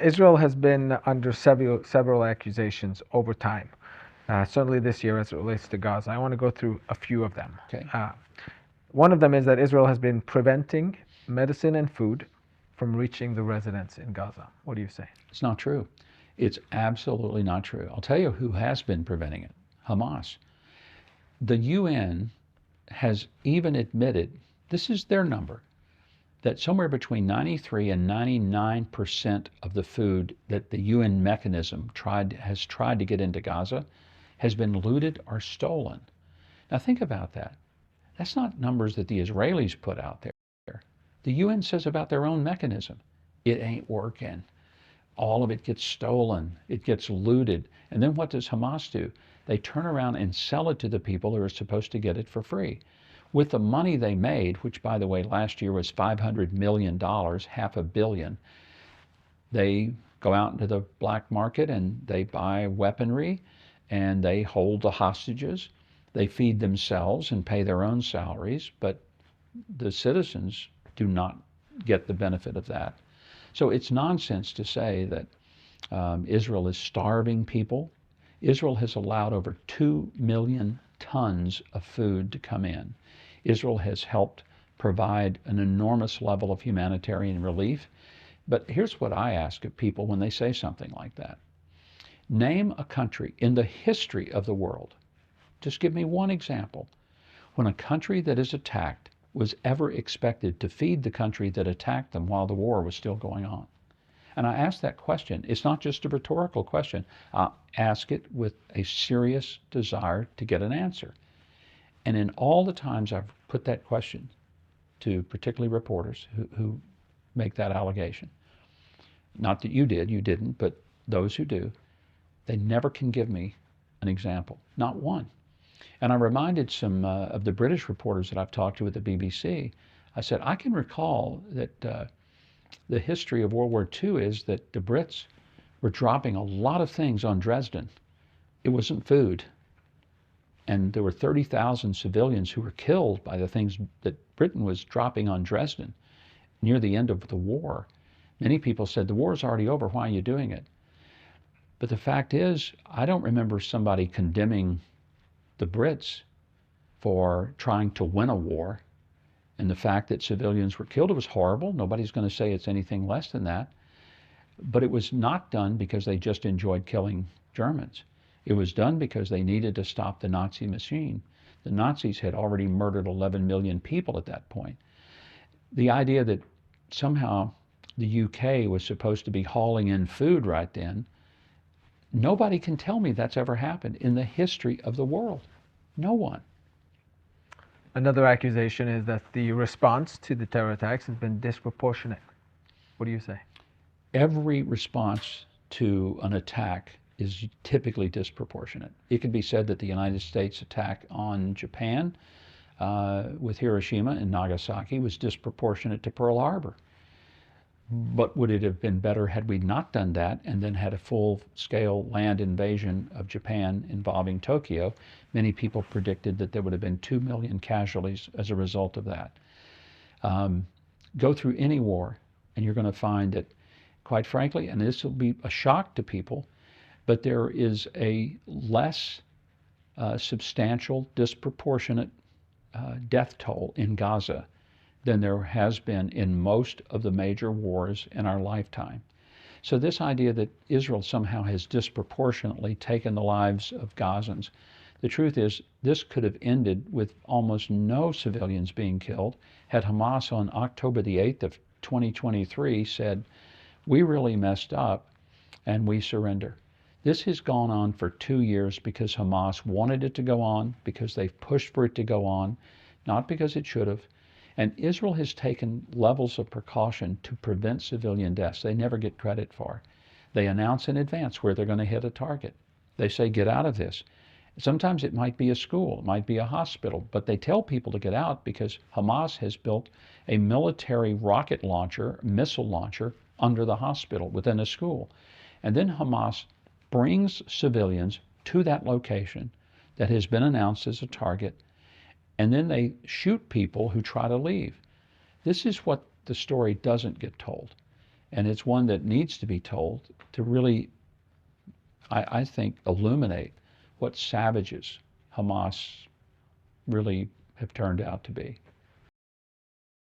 Israel has been under several accusations over time, certainly this year as it relates to Gaza. I want to go through a few of them. Okay. One of them is that Israel has been preventing medicine and food from reaching the residents in Gaza. What do you say? It's not true. It's absolutely not true. I'll tell you who has been preventing it: Hamas. The UN has even admitted, this is their number, that somewhere between 93 and 99% of the food that the UN mechanism has tried to get into Gaza has been looted or stolen. Now think about that. That's not numbers that the Israelis put out there. The UN says about their own mechanism, it ain't working. All of it gets stolen, it gets looted. And then what does Hamas do? They turn around and sell it to the people who are supposed to get it for free. With the money they made, which by the way last year was $500 million, half a billion, they go out into the black market and they buy weaponry and they hold the hostages. They feed themselves and pay their own salaries, but the citizens do not get the benefit of that. So it's nonsense to say that Israel is starving people. Israel has allowed over 2 million tons of food to come in. Israel has helped provide an enormous level of humanitarian relief. But here's what I ask of people when they say something like that. Name a country in the history of the world, just give me one example, when a country that is attacked was ever expected to feed the country that attacked them while the war was still going on. And I ask that question. It's not just a rhetorical question. I ask it with a serious desire to get an answer. And in all the times I've put that question to particularly reporters who make that allegation, not that you didn't, but those who do, they never can give me an example, not one. And I reminded some of the British reporters that I've talked to at the BBC. I said, I can recall that the history of World War II is that the Brits were dropping a lot of things on Dresden. It wasn't food. And there were 30,000 civilians who were killed by the things that Britain was dropping on Dresden near the end of the war. Many people said, the war's already over, why are you doing it? But the fact is, I don't remember somebody condemning the Brits for trying to win a war. And the fact that civilians were killed, it was horrible. Nobody's going to say it's anything less than that. But it was not done because they just enjoyed killing Germans. It was done because they needed to stop the Nazi machine. The Nazis had already murdered 11 million people at that point. The idea that somehow the UK was supposed to be hauling in food right then, nobody can tell me that's ever happened in the history of the world. No one. Another accusation is that the response to the terror attacks has been disproportionate. What do you say? Every response to an attack is typically disproportionate. It could be said that the United States attack on Japan with Hiroshima and Nagasaki was disproportionate to Pearl Harbor. But would it have been better had we not done that and then had a full-scale land invasion of Japan involving Tokyo? Many people predicted that there would have been 2 million casualties as a result of that. Go through any war, and you're going to find that, quite frankly, and this will be a shock to people, but there is a less substantial, disproportionate death toll in Gaza than there has been in most of the major wars in our lifetime. So this idea that Israel somehow has disproportionately taken the lives of Gazans, the truth is this could have ended with almost no civilians being killed had Hamas on October the 8th of 2023 said, we really messed up and we surrender. This has gone on for 2 years because Hamas wanted it to go on, because they've pushed for it to go on, not because it should have. And Israel has taken levels of precaution to prevent civilian deaths they never get credit for. They announce in advance where they're going to hit a target. They say, get out of this. Sometimes it might be a school, it might be a hospital, but they tell people to get out because Hamas has built a military rocket launcher, missile launcher, under the hospital within a school. And then Hamas brings civilians to that location that has been announced as a target, and then they shoot people who try to leave. This is what the story doesn't get told. And it's one that needs to be told to really, I think, illuminate what savages Hamas really have turned out to be.